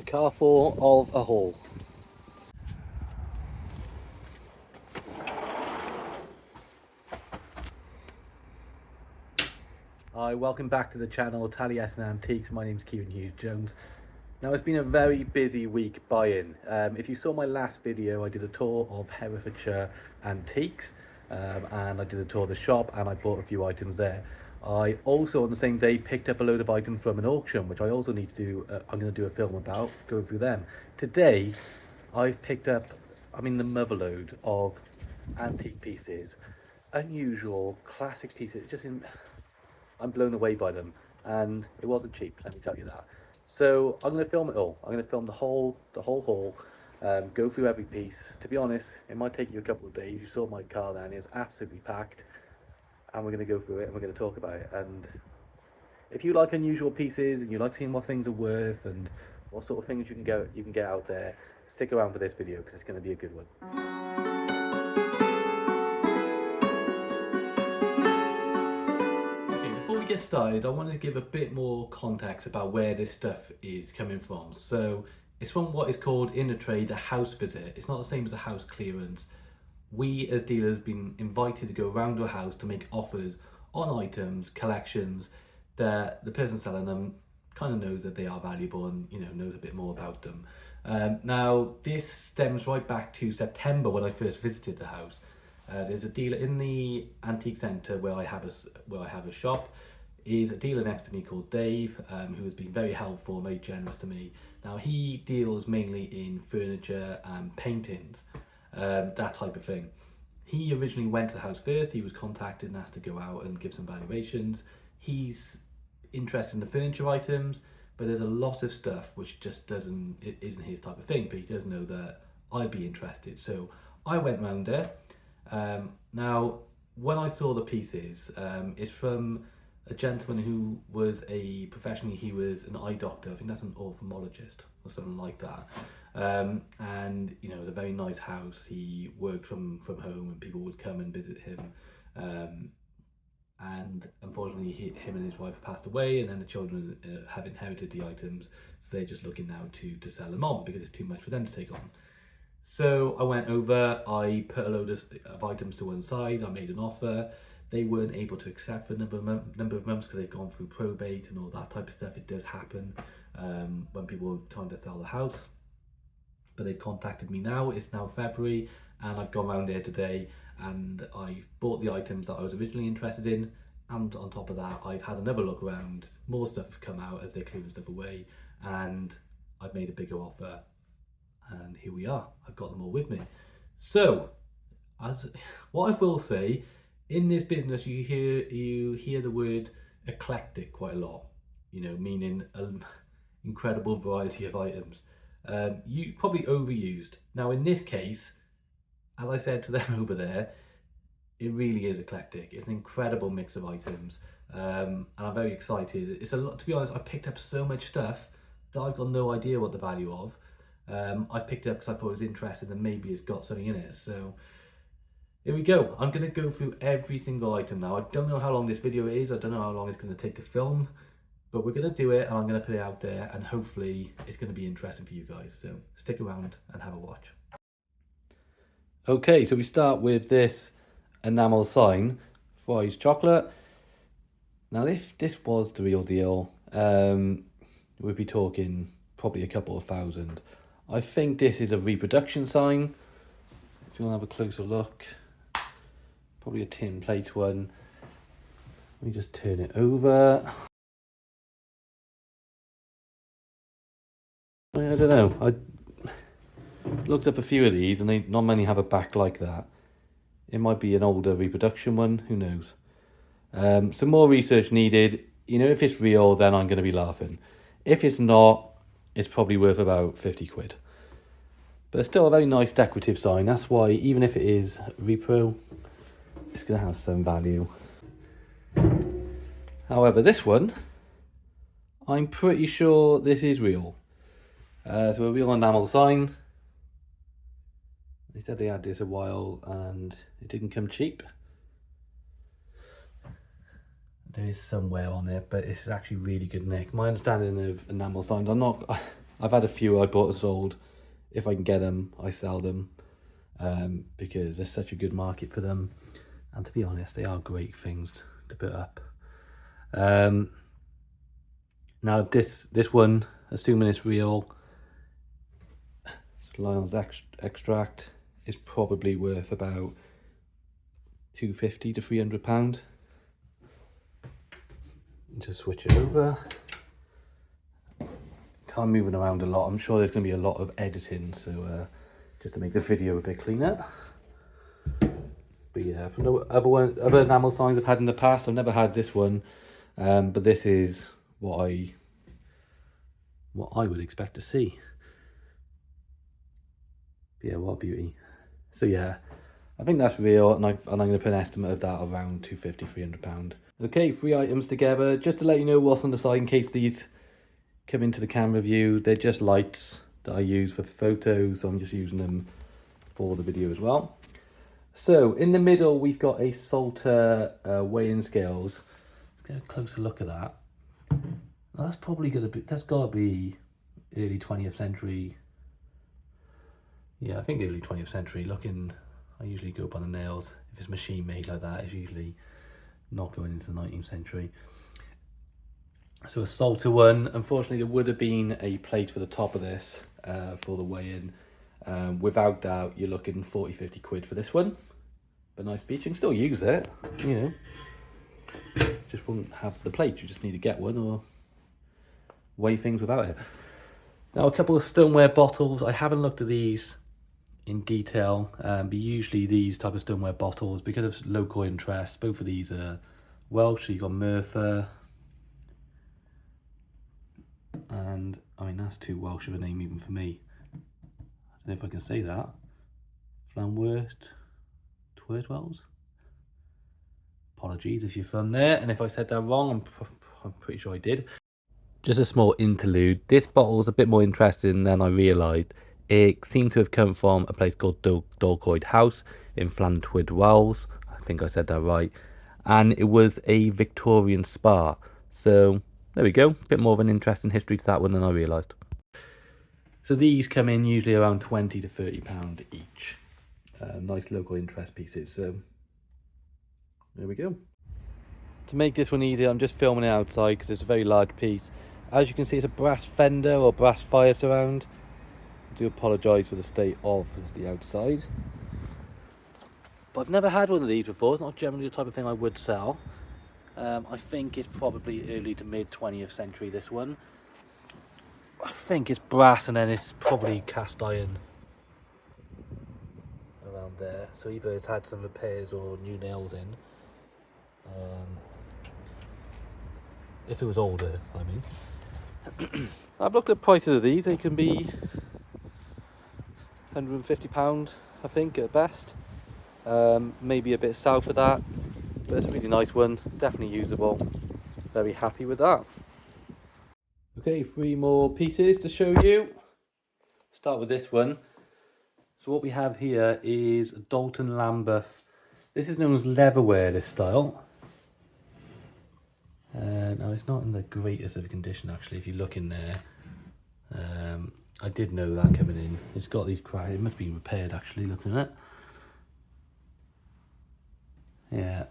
car full of a haul. Hi, welcome back to the channel Taliesin Antiques. My name's Kieran Hughes Jones. Now, it's been a very busy week buying. If you saw my last video, I did a tour of Herefordshire Antiques, and I did a tour of the shop, and I bought a few items there. I also, on the same day, picked up a load of items from an auction, which I also need to do. I'm going to do a film about, going through them. Today, I've picked up, the motherload of antique pieces, unusual, classic pieces. I'm blown away by them, and it wasn't cheap, let me tell you that. So I'm going to film it all. I'm going to film the whole haul, go through every piece. To be honest, it might take you a couple of days. You saw my car then, it was absolutely packed, and we're going to go through it and we're going to talk about it. And if you like unusual pieces and you like seeing what things are worth and what sort of things you can get out there, stick around for this video because it's going to be a good one. Before we get started, I wanted to give a bit more context about where this stuff is coming from. So it's from what is called in the trade a house visit. It's not the same as a house clearance. We as dealers been invited to go around to a house to make offers on items, collections that the person selling them kind of knows that they are valuable and knows a bit more about them. Now this stems right back to September when I first visited the house. There's a dealer in the antique centre where I have a shop. Is a dealer next to me called Dave, who has been very helpful, very generous to me. Now he deals mainly in furniture and paintings, that type of thing. He originally went to the house first. He was contacted and asked to go out and give some valuations. He's interested in the furniture items, but there's a lot of stuff which just isn't his type of thing. But he does know that I'd be interested, so I went round there. Now, when I saw the pieces, it's from a gentleman who was he was an eye doctor. I think that's an ophthalmologist or something like that. And it was a very nice house. He worked from home and people would come and visit him. And unfortunately, him and his wife passed away, and then the children have inherited the items. So they're just looking now to sell them on because it's too much for them to take on. So I went over, I put a load of items to one side, I made an offer. They weren't able to accept for a number of months because they've gone through probate and all that type of stuff. It does happen when people are trying to sell the house. But they've contacted me now, it's now February, and I've gone around there today and I bought the items that I was originally interested in. And on top of that, I've had another look around, more stuff have come out as they're clearing stuff away, and I've made a bigger offer. And here we are, I've got them all with me. So, what I will say, in this business you hear the word eclectic quite a lot, meaning an incredible variety of items. You probably overused. Now in this case, as I said to them over there, it really is eclectic. It's an incredible mix of items, and I'm very excited. It's a lot, to be honest. I picked up so much stuff that I've got no idea what the value of. I picked it up because I thought it was interesting and maybe it's got something in it. So here we go. I'm going to go through every single item now. I don't know how long this video is. I don't know how long it's going to take to film, but we're going to do it and I'm going to put it out there and hopefully it's going to be interesting for you guys. So stick around and have a watch. Okay, so we start with this Enamel Sign Fries chocolate. Now if this was the real deal, we'd be talking probably a couple of thousand. I think this is a reproduction sign. If you want to have a closer look, probably a tin plate one. Let me just turn it over. I don't know. I looked up a few of these and not many have a back like that. It might be an older reproduction one, who knows. Some more research needed. If it's real, then I'm going to be laughing. If it's not, it's probably worth about 50 quid. But it's still a very nice decorative sign. That's why, even if it is repro, it's going to have some value. However, this one, I'm pretty sure this is real. So a real enamel sign. They said they had this a while and it didn't come cheap. There is some wear on it, but it's actually really good nick. My understanding of enamel signs, I'm not I've had a few I bought and sold. If I can get them, I sell them, because there's such a good market for them. And to be honest, they are great things to put up. Now this one, assuming it's real, Lion's extract, is probably worth about £250 to £300. Just switch it over. Because I'm moving around a lot, I'm sure there's going to be a lot of editing, so just to make the video a bit cleaner. But yeah, from the other enamel signs I've had in the past, I've never had this one, but this is what I would expect to see. But yeah, what a beauty. So yeah, I think that's real, and I'm going to put an estimate of that around £250, £300. Okay, 3 items together, just to let you know what's on the side in case these come into the camera view. They're just lights that I use for photos, so I'm just using them for the video as well. So in the middle we've got a Salter weighing scales. Let's get a closer look at that. Now that's probably going to be, that's got to be early 20th century. Yeah, I think early 20th century. Looking, I usually go up on the nails. If it's machine made like that, it's usually not going into the 19th century. So a Salter one. Unfortunately, there would have been a plate for the top of this for the weigh-in. Without doubt, you're looking 40-50 quid for this one. But nice piece. You can still use it, you know. Just won't have the plate. You just need to get one or weigh things without it. Now, a couple of stoneware bottles. I haven't looked at these in detail, but usually these type of stoneware bottles, because of local interest, both of these are Welsh. So you've got Merthyr, and I mean that's too Welsh of a name even for me. I don't know if I can say that. Flanwurst, Twerdwells. Apologies if you're from there, and if I said that wrong, I'm pretty sure I did. Just a small interlude. This bottle is a bit more interesting than I realised. It seemed to have come from a place called Doulton House in Llanwrtyd. I think I said that right. And it was a Victorian spa. So there we go. A bit more of an interesting history to that one than I realised. So these come in usually around £20 to £30 each. Nice local interest pieces. So there we go. To make this one easier, I'm just filming it outside because it's a very large piece. As you can see, it's a brass fender or brass fire surround. I do apologise for the state of the outside. But I've never had one of these before. It's not generally the type of thing I would sell. I think it's probably early to mid 20th century, this one. I think it's brass and then it's probably cast iron around there. So either it's had some repairs or new nails in. If it was older, I mean. I've looked at prices of these. They can be £150, I think, at best. Maybe a bit south of that, but it's a really nice one. Definitely usable. Very happy with that. Okay, 3 more pieces to show you. Start with this one. So what we have here is Doulton Lambeth. This is known as leatherware, this style. Now it's not in the greatest of condition actually. If you look in there, I did know that coming in. It's got these cracks. It must be repaired actually. Looking at it, yeah.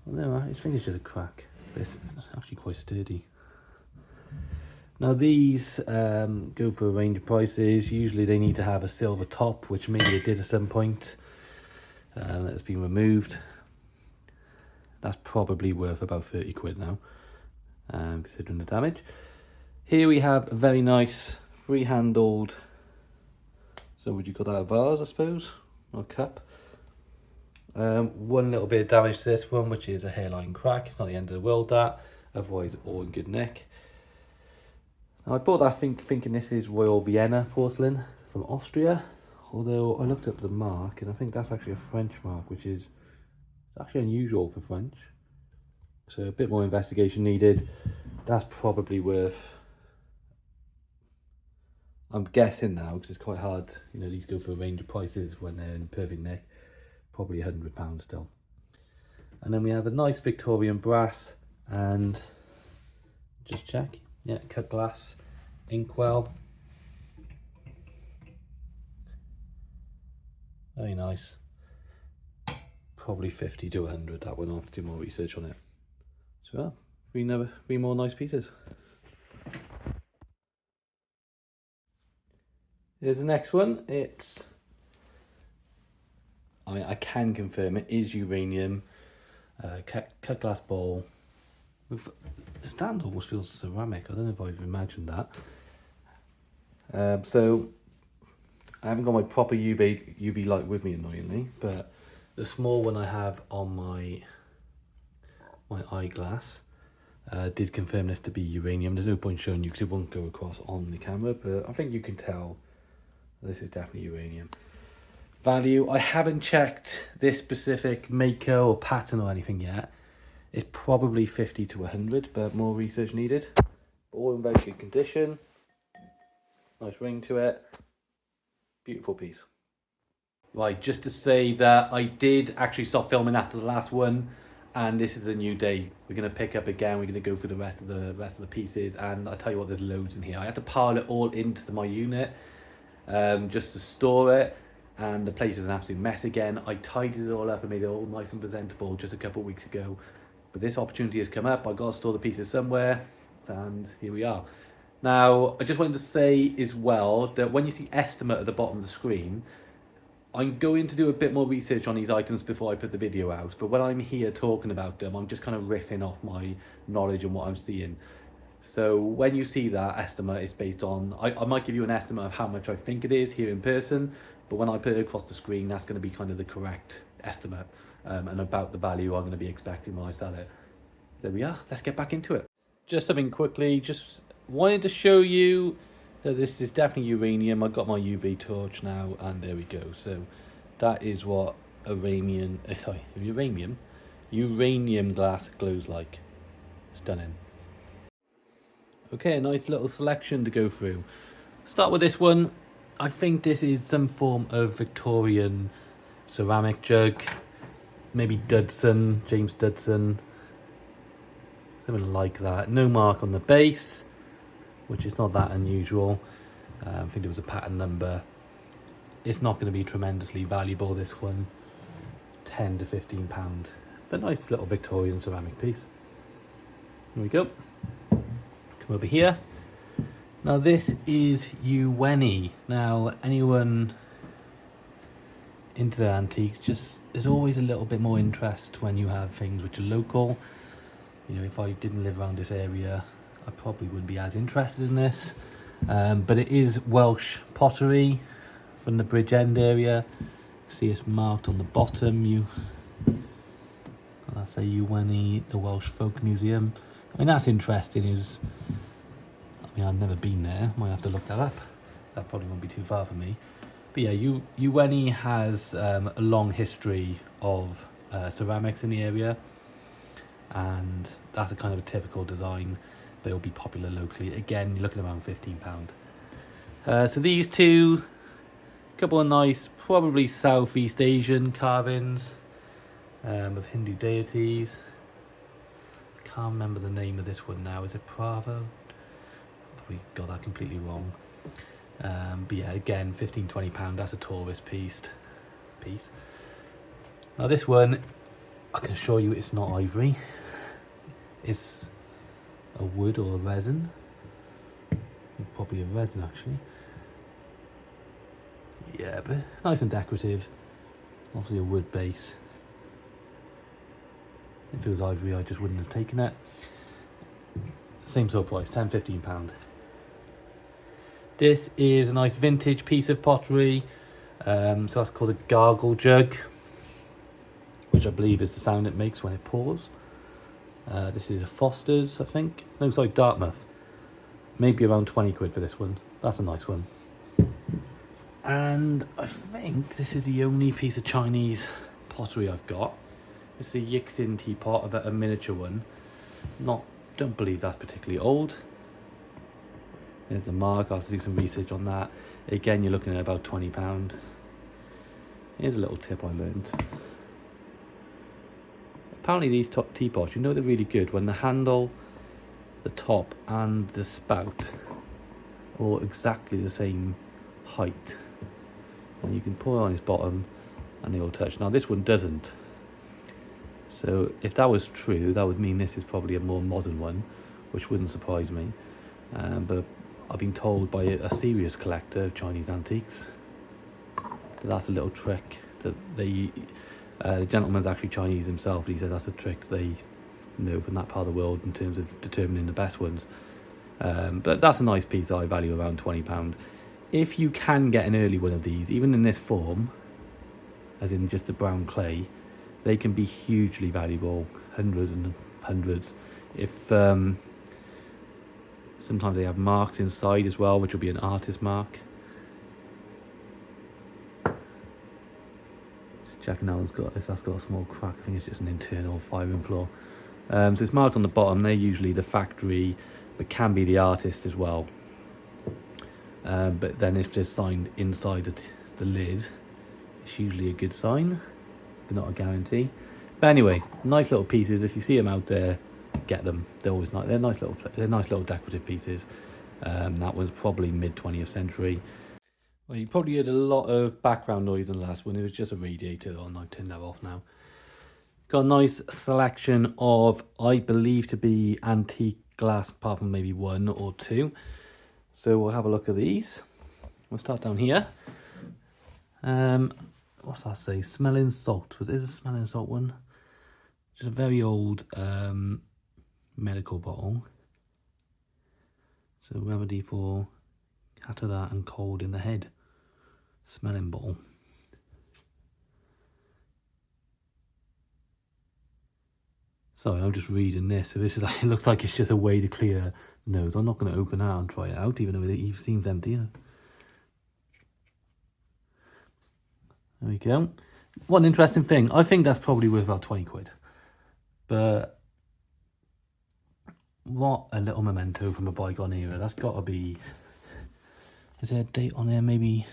Well, no, I think it's just a crack, but it's actually quite sturdy. Now these go for a range of prices. Usually they need to have a silver top, which maybe it did at some point. That's been removed. That's probably worth about 30 quid now, considering the damage. Here we have a very nice free-handled, so would you call that a vase, I suppose, or a cup. One little bit of damage to this one, which is a hairline crack. It's not the end of the world, that. Otherwise, all in good nick. Now, I bought that thinking this is Royal Vienna porcelain from Austria, although I looked up the mark and I think that's actually a French mark, which is actually unusual for French. So a bit more investigation needed. That's probably worth, I'm guessing now, because it's quite hard, you know, these go for a range of prices when they're in perfect nick, probably £100 still. And then we have a nice Victorian brass, and just check, Yeah, cut glass, Inkwell. Very nice. Probably 50 to 100, that one. I'll have to do more research on it. So yeah, three more nice pieces. Here's the next one. I can confirm it is uranium. Cut glass bowl. The stand almost feels ceramic. I don't know if I've imagined that. So I haven't got my proper UV light with me, annoyingly, but the small one I have on my eyeglass did confirm this to be uranium. There's no point showing you because it won't go across on the camera, but I think you can tell this is definitely uranium. Value, I haven't checked this specific maker or pattern or anything yet. It's probably 50 to 100, but more research needed. All in very good condition. Nice ring to it. Beautiful piece. Right, just to say that I did actually stop filming after the last one, and this is a new day. We're going to pick up again. We're going to go through the rest of the pieces, and I tell you what, there's loads in here. I had to pile it all into my unit just to store it, and the place is an absolute mess again. I tidied it all up and made it all nice and presentable just a couple of weeks ago, but this opportunity has come up. I've got to store the pieces somewhere, and here we are. Now, I just wanted to say as well that when you see estimate at the bottom of the screen, I'm going to do a bit more research on these items before I put the video out, but when I'm here talking about them, I'm just kind of riffing off my knowledge and what I'm seeing. So when you see that estimate, it's based on, I might give you an estimate of how much I think it is here in person, but when I put it across the screen, that's going to be kind of the correct estimate and about the value I'm going to be expecting when I sell it. There we are, let's get back into it. Just something quickly, just wanted to show you that this is definitely uranium. I've got my UV torch now, and there we go. So that is what uranium glass glows like. Stunning. Okay, a nice little selection to go through. Start with this one. I think this is some form of Victorian ceramic jug. Maybe Doulton, James Doulton. Something like that. No mark on the base, which is not that unusual. I think there was a pattern number. It's not going to be tremendously valuable, this one. 10 to 15 pound. But nice little Victorian ceramic piece. There we go. Come over here. Now this is Uweni. Now anyone into the antiques, there's always a little bit more interest when you have things which are local. You know, if I didn't live around this area, I probably wouldn't be as interested in this. But it is Welsh pottery from the Bridge End area. See it's marked on the bottom. I'll say Uweni, the Welsh Folk Museum. I mean, that's interesting. I've never been there. Might have to look that up. That probably won't be too far from me. But yeah, Uweni has a long history of ceramics in the area, and that's a kind of a typical design that will be popular locally. Again, you're looking around £15. So these two, a couple of nice, probably Southeast Asian carvings of Hindu deities. Can't remember the name of this one now. Is it Bravo? Probably got that completely wrong. But yeah, again, £15–20. That's a tourist piece. Now this one, I can assure you it's not ivory. It's a wood or a resin. Probably a resin, actually. Yeah, but nice and decorative. Obviously a wood base. If it was ivory, I just wouldn't have taken it. Same sort of price, £10–15. This is a nice vintage piece of pottery. So that's called a gargle jug, which I believe is the sound it makes when it pours. This is a Foster's, I think. No, sorry, Dartmouth. Maybe around 20 quid for this one. That's a nice one. And I think this is the only piece of Chinese pottery I've got. It's the Yixing teapot, a miniature one. Don't believe that's particularly old. There's the mark. I'll have to do some research on that. Again, you're looking at about £20. Here's a little tip I learned. Apparently these teapots, they're really good when the handle the top and the spout are exactly the same height, and you can pour it on its bottom and they all touch. Now this one doesn't, so if that was true, that would mean this is probably a more modern one, which wouldn't surprise me. But I've been told by a serious collector of Chinese antiques that that's a little trick that they, the gentleman's actually Chinese himself, and he said that's a trick they know from that part of the world in terms of determining the best ones. But that's a nice piece I value around £20. If you can get an early one of these, even in this form, as in just the brown clay, they can be hugely valuable, hundreds and hundreds. If sometimes they have marks inside as well, which will be an artist mark. Just checking out if that's got a small crack. I think it's just an internal firing flaw. So it's marked on the bottom. They're usually the factory, but can be the artist as well. But then if they're signed inside the lid, it's usually a good sign, but not a guarantee. But anyway, nice little pieces. If you see them out there, get them. They're always nice. They're nice little decorative pieces. That was probably mid 20th century. Well, you probably heard a lot of background noise in the last one. It was just a radiator on. I turned that off now. Got a nice selection of, I believe to be antique glass, apart from maybe one or two. So we'll have a look at these. We'll start down here. What's that say? Smelling salt. Was it a smelling salt one? Just a very old medical bottle. So remedy for catarrh and cold in the head. Smelling bottle. Sorry, I'm just reading this. So this is like, it looks like it's just a way to clear nose. I'm not going to open that and try it out, even though it seems empty. There we go. One interesting thing. I think that's probably worth about 20 quid. But what a little memento from a bygone era. That's got to be... Is there a date on there? Maybe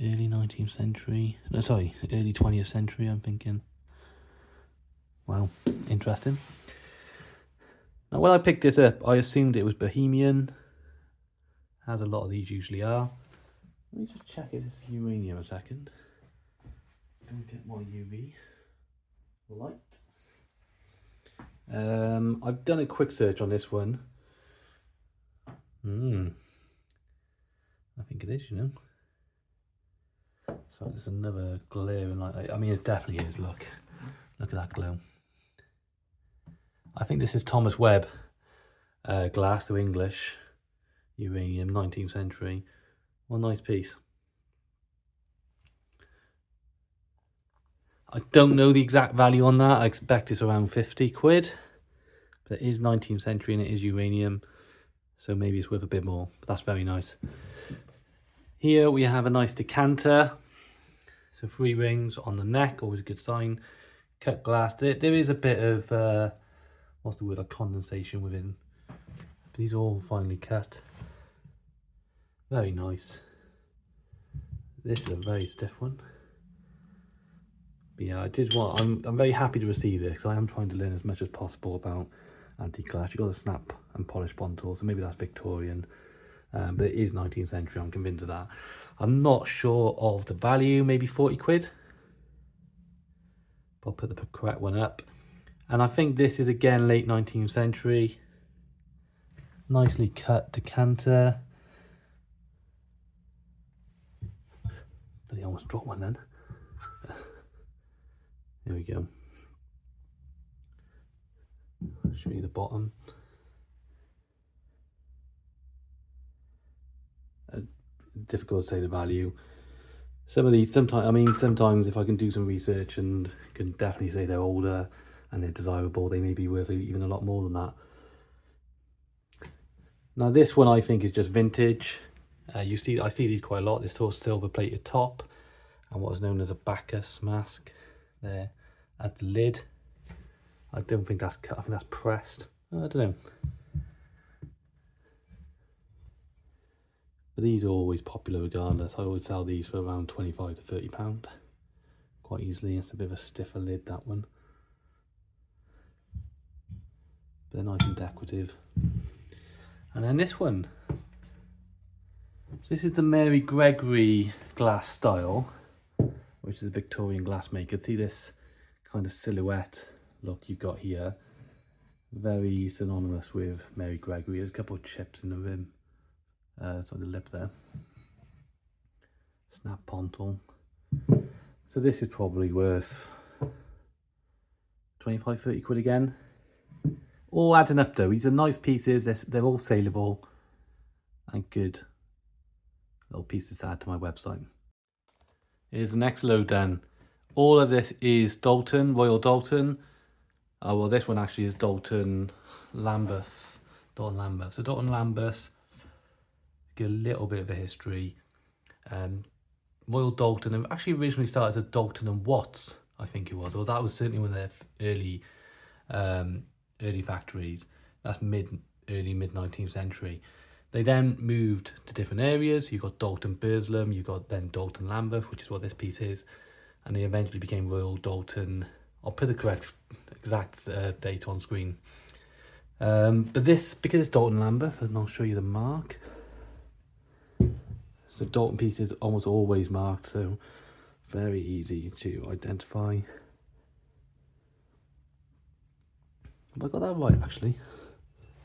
early 19th century. No, sorry, early 20th century, I'm thinking. Wow, interesting. Now, when I picked this up, I assumed it was Bohemian, as a lot of these usually are. Let me just check if it's uranium a second. Let me get my UV light. I've done a quick search on this one. I think it is, you know. So it's another glaring light. I mean, it definitely is. Look at that glow. I think this is Thomas Webb glass, or English uranium, 19th century. What a nice piece. I don't know the exact value on that. I expect it's around 50 quid. But it is 19th century and it is uranium. So maybe it's worth a bit more. But that's very nice. Here we have a nice decanter. So 3 rings on the neck, always a good sign. Cut glass. There is a bit of, what's the word, like condensation within. But these are all finely cut. Very nice. This is a very stiff one. But yeah, I'm very happy to receive this, because I am trying to learn as much as possible about antique glass. You've got the snap and polish bond tool, so maybe that's Victorian. But it is 19th century, I'm convinced of that. I'm not sure of the value, maybe 40 quid. But I'll put the correct one up. And I think this is again late 19th century. Nicely cut decanter. But I almost dropped one then. There we go. I'll show you the bottom. Difficult to say the value. Some of these, sometimes if I can do some research and can definitely say they're older and they're desirable, they may be worth even a lot more than that. Now this one I think is just vintage. I see these quite a lot. This sort of silver plated top and what is known as a Bacchus mask there as the lid. I don't think that's cut. I think that's pressed. I don't know. But these are always popular regardless. I always sell these for around £25 to £30 quite easily. It's a bit of a stiffer lid, that one. They're nice and decorative. And then this one. This is the Mary Gregory glass style, which is a Victorian glassmaker. See this kind of silhouette look you've got here. Very synonymous with Mary Gregory. There's a couple of chips in the rim. It's on the lip there. Snap ponton. So this is probably worth 25-30 quid again. All adding up though. These are nice pieces. They're all saleable and good little pieces to add to my website. Here's the next load then. All of this is Doulton, Royal Doulton. Oh, well, this one actually is Doulton Lambeth. Doulton Lambeth. So Doulton Lambeth, get a little bit of a history. Royal Doulton actually originally started as Doulton and Watts, I think it was. Or that was certainly one of their early factories. That's early mid 19th century. They then moved to different areas. You got Doulton Porcelain, you got then Doulton Lambeth, which is what this piece is, and they eventually became Royal Doulton. I'll put the correct exact date on screen. But this, because it's Doulton Lambeth, and I'll show you the mark. So Doulton pieces almost always marked, so very easy to identify. Have I got that right actually?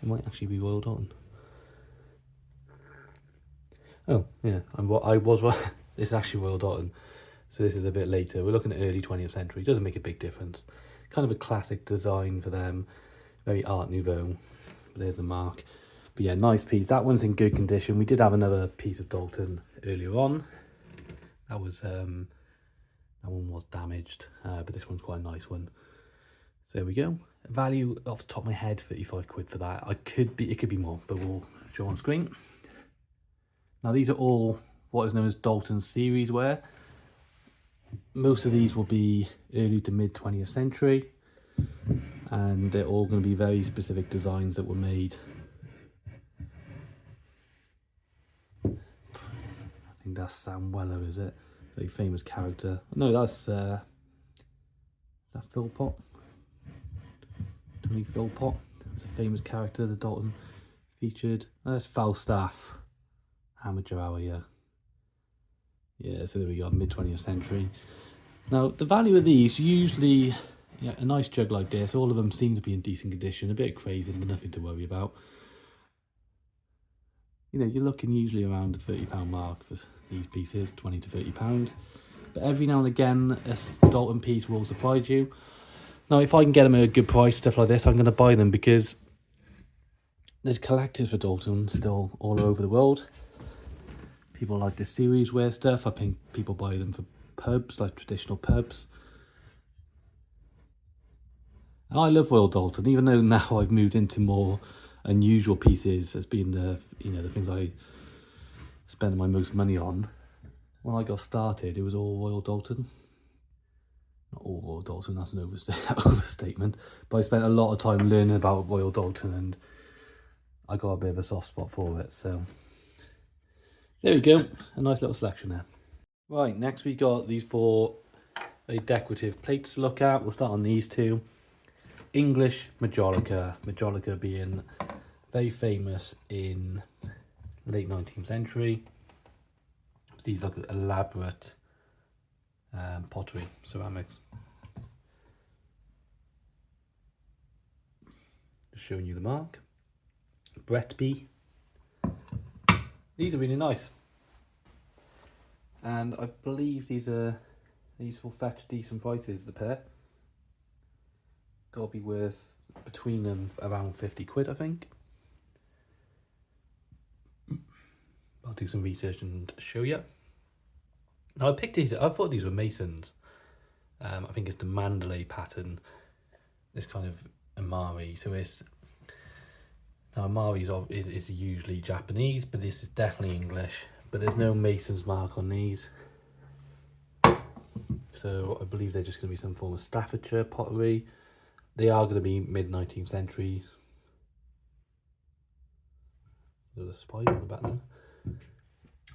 It might actually be Royal Doulton. Oh yeah, I was right. This is actually Royal Doulton. So this is a bit later. We're looking at early 20th century. It doesn't make a big difference. Kind of a classic design for them. Very Art Nouveau. There's the mark. But yeah, nice piece. That one's in good condition. We did have another piece of Doulton earlier on. That one was damaged, but this one's quite a nice one. So there we go. Value off the top of my head, 35 quid for that. It could be more, but we'll show on screen. Now these are all what is known as Doulton series ware. Most of these will be early to mid 20th century, and they're all going to be very specific designs that were made. I think that's Sam Weller, is it? Very famous character. No, that's that Philpot. Tony Philpot. It's a famous character the Doulton featured. That's Falstaff. Amateur hour, yeah. Yeah, so there we go, mid 20th century. Now, the value of these, usually, yeah, a nice jug like this, all of them seem to be in decent condition, a bit crazy, but nothing to worry about. You know, you're looking usually around the £30 mark for these pieces, £20 to £30. But every now and again, a Doulton piece will surprise you. Now, if I can get them at a good price, stuff like this, I'm going to buy them because there's collectors for Doulton still all over the world. People like this series wear stuff. I think people buy them for pubs, like traditional pubs. And I love Royal Doulton, even though now I've moved into more unusual pieces as being the things I spend my most money on. When I got started, it was all Royal Doulton. Not all Royal Doulton, that's an overstatement. But I spent a lot of time learning about Royal Doulton, and I got a bit of a soft spot for it. So there we go, a nice little selection there. Right, next we got these four very decorative plates to look at. We'll start on these two. English Majolica. Majolica being very famous in late 19th century. These look elaborate pottery, ceramics. Just showing you the mark. Bretby. These are really nice, and I believe these will fetch decent prices, the pair. Gotta be worth between them around 50 quid, I think. I'll do some research and show you. Now I picked these, I thought these were Masons. I think it's the Mandalay pattern, this kind of Imari. So it's, now Imari is usually Japanese, but this is definitely English. But there's no Mason's mark on these. So I believe they're just going to be some form of Staffordshire pottery. They are going to be mid 19th century. There's a spider on the back there.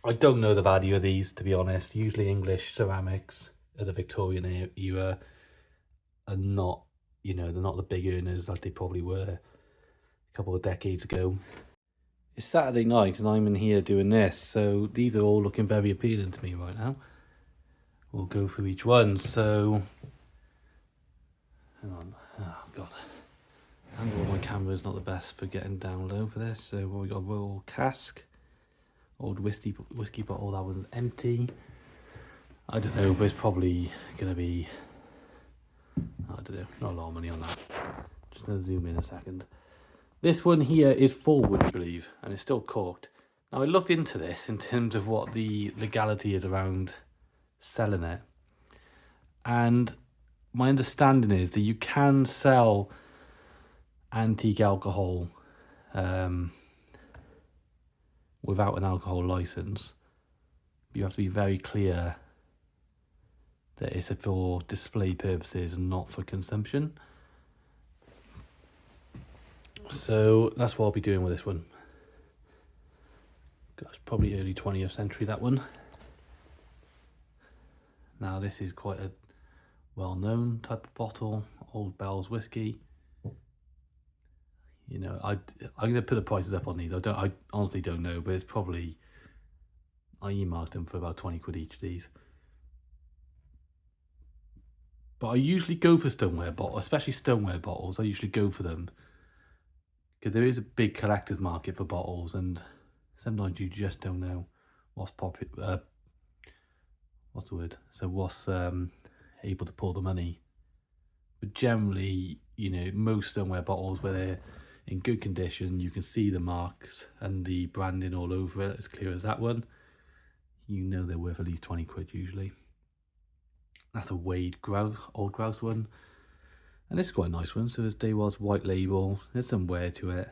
I don't know the value of these, to be honest. Usually English ceramics of the Victorian era are not, you know, they're not the big earners like they probably were couple of decades ago. It's Saturday night and I'm in here doing this, so these are all looking very appealing to me right now. We'll go through each one. So, hang on. Oh god, angle on my camera is not the best for getting down low for this. So we got Royal Cask, old whiskey bottle. That one's empty. I don't know, but it's probably gonna be, I don't know, not a lot of money on that. Just gonna zoom in a second. This one here is full, would you believe, and it's still corked. Now I looked into this in terms of what the legality is around selling it, and my understanding is that you can sell antique alcohol without an alcohol license. You have to be very clear that it's for display purposes and not for consumption. So that's what I'll be doing with this one. It's probably early 20th century, that one. Now this is quite a well-known type of bottle, Old Bell's whiskey. You know, I'm going to put the prices up on these. I honestly don't know, but it's probably, I earmarked them for about 20 quid each, these. But I usually go for stoneware bottles, especially stoneware bottles. I usually go for them because there is a big collector's market for bottles, and sometimes you just don't know what's popular. What's the word? So what's able to pull the money. But generally, you know, most stoneware bottles, where they're in good condition, you can see the marks and the branding all over it, as clear as that one. You know they're worth at least 20 quid usually. That's a Wade grouse, old grouse one. And this is quite a nice one. So there was white label. There's some wear to it.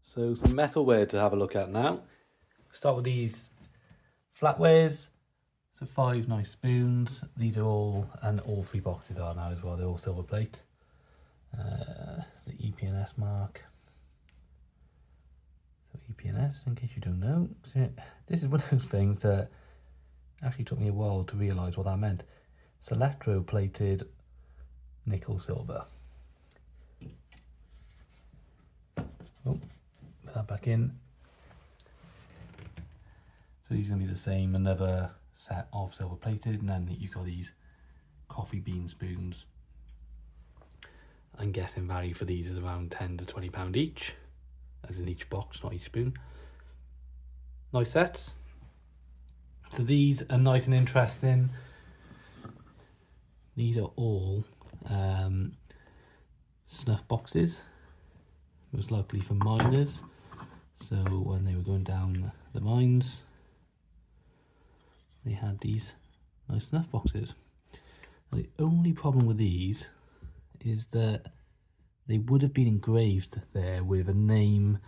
So some metalware to have a look at now. Start with these flatwares. So 5 nice spoons. These are all, and all 3 boxes are now as well. They're all silver plate. The EPNS mark. So EPNS, in case you don't know. So this is one of those things that actually took me a while to realise what that meant. It's electroplated nickel silver. Oh, put that back in. So these are going to be the same, another set of silver plated, and then you've got these coffee bean spoons. I'm guessing value for these is around £10 to £20 each, as in each box, not each spoon. Nice sets. So these are nice and interesting. These are all snuff boxes, most likely for miners. So when they were going down the mines, they had these nice snuff boxes. Now, the only problem with these is that they would have been engraved there with a name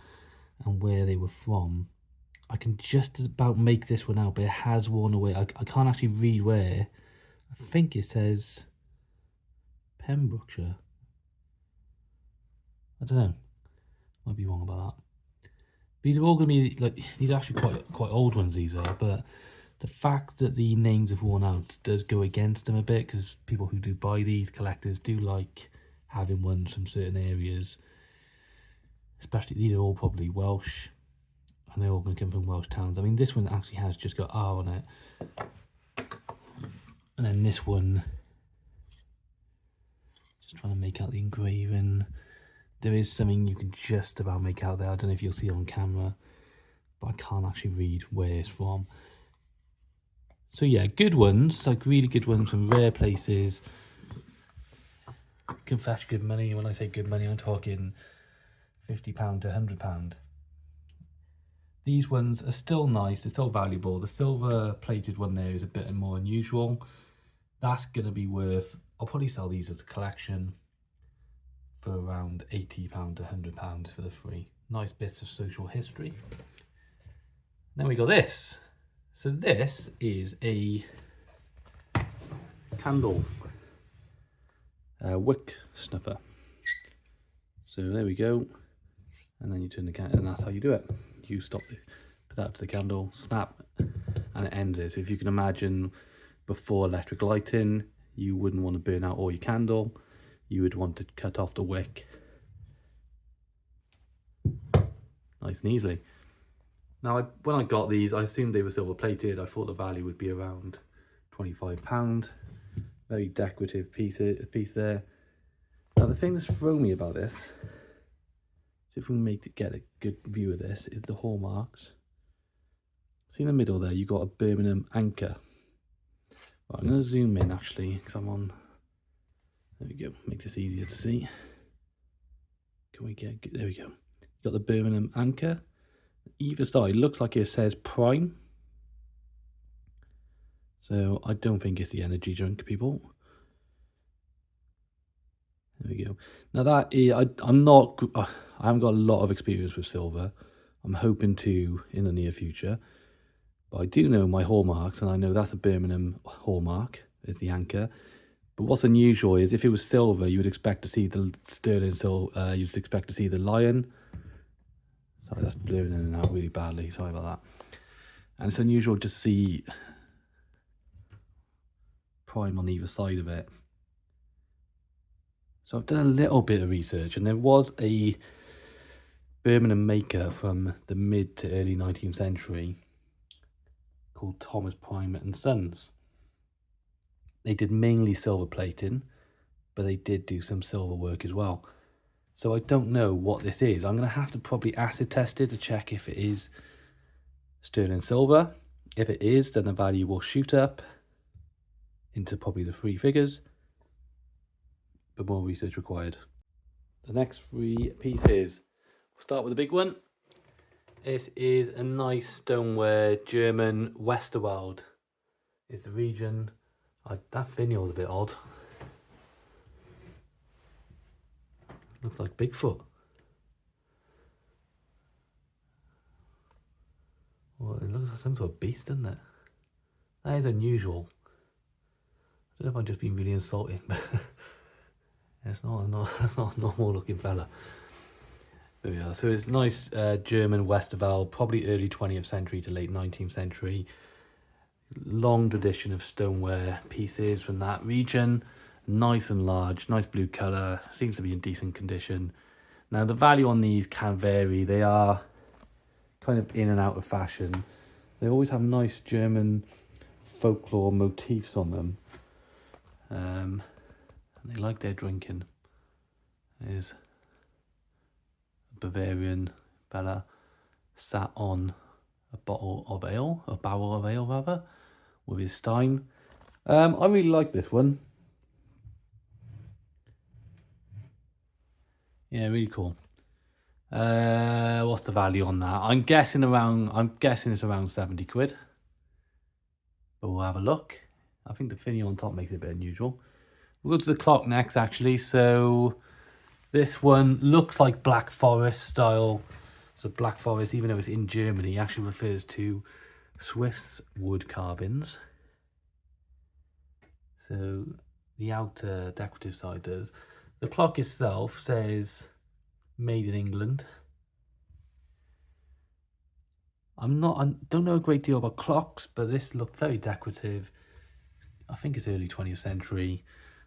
and where they were from. I can just about make this one out, but it has worn away. I can't actually read where. I think it says Pembrokeshire. I don't know. Might be wrong about that. These are all going to be, like, these are actually quite old ones, these are, but the fact that the names have worn out does go against them a bit, because people who do buy these, collectors, do like having ones from certain areas. Especially, these are all probably Welsh, and they're all going to come from Welsh towns. I mean, this one actually has just got R on it. And then this one, just trying to make out the engraving. There is something you can just about make out there. I don't know if you'll see it on camera, but I can't actually read where it's from. So yeah, good ones, like really good ones from rare places. Can fetch good money. When I say good money, I'm talking £50 to £100. These ones are still nice, they're still valuable. The silver plated one there is a bit more unusual. That's going to be worth, I'll probably sell these as a collection for around £80 to £100 for the 3. Nice bits of social history. Then we got this. So this is a candle wick snuffer. So there we go. And then you turn the candle, and that's how you do it. You stop it, put that to the candle, snap, and it ends it. So if you can imagine, before electric lighting, you wouldn't want to burn out all your candle. You would want to cut off the wick nice and easily. Now, when I got these, I assumed they were silver plated. I thought the value would be around £25. Very decorative piece there. Now, the thing that's thrown me about this, see if we can get a good view of this, is the hallmarks. See in the middle there, you've got a Birmingham anchor. Right, I'm going to zoom in actually, because I'm on. There we go, make this easier to see. Can we get, there we go. You've got the Birmingham anchor. Either side looks like it says Prime. So I don't think it's the energy drink, people. There we go. Now that is, I haven't got a lot of experience with silver. I'm hoping to in the near future. But I do know my hallmarks, and I know that's a Birmingham hallmark, is the anchor. But what's unusual is if it was silver, you would expect to see the sterling silver, you'd expect to see the lion. Sorry, that's blurring in and out really badly, sorry about that. And it's unusual to see Prime on either side of it. So I've done a little bit of research, and there was a Birmingham maker from the mid to early 19th century called Thomas Prime and Sons. They did mainly silver plating, but they did do some silver work as well. So I don't know what this is. I'm going to have to probably acid test it to check if it is sterling silver. If it is, then the value will shoot up into probably the 3 figures, but more research required. The next 3 pieces, we'll start with the big one. This is a nice stoneware German Westerwald. It's the region. That finial is a bit odd. Looks like Bigfoot. Well, it looks like some sort of beast, doesn't it? That is unusual. I don't know if I'm just being really insulting, but that's not a normal looking fella. There we are. So it's nice German Westerwald, probably early 20th century to late 19th century. Long tradition of stoneware pieces from that region. Nice and large, nice blue colour, seems to be in decent condition. Now the value on these can vary. They are kind of in and out of fashion. They always have nice German folklore motifs on them. And they like their drinking. There's Bavarian fella sat on a bottle of ale, a barrel of ale rather, with his stein. I really like this one. Yeah, really cool. What's the value on that? I'm guessing it's around 70 quid. But we'll have a look. I think the finial on top makes it a bit unusual. We'll go to the clock next actually. So this one looks like Black Forest style. So Black Forest, even though it's in Germany, actually refers to Swiss wood carvings. So the outer decorative side does. The clock itself says made in England. I don't know a great deal about clocks, but this looked very decorative. I think it's early 20th century.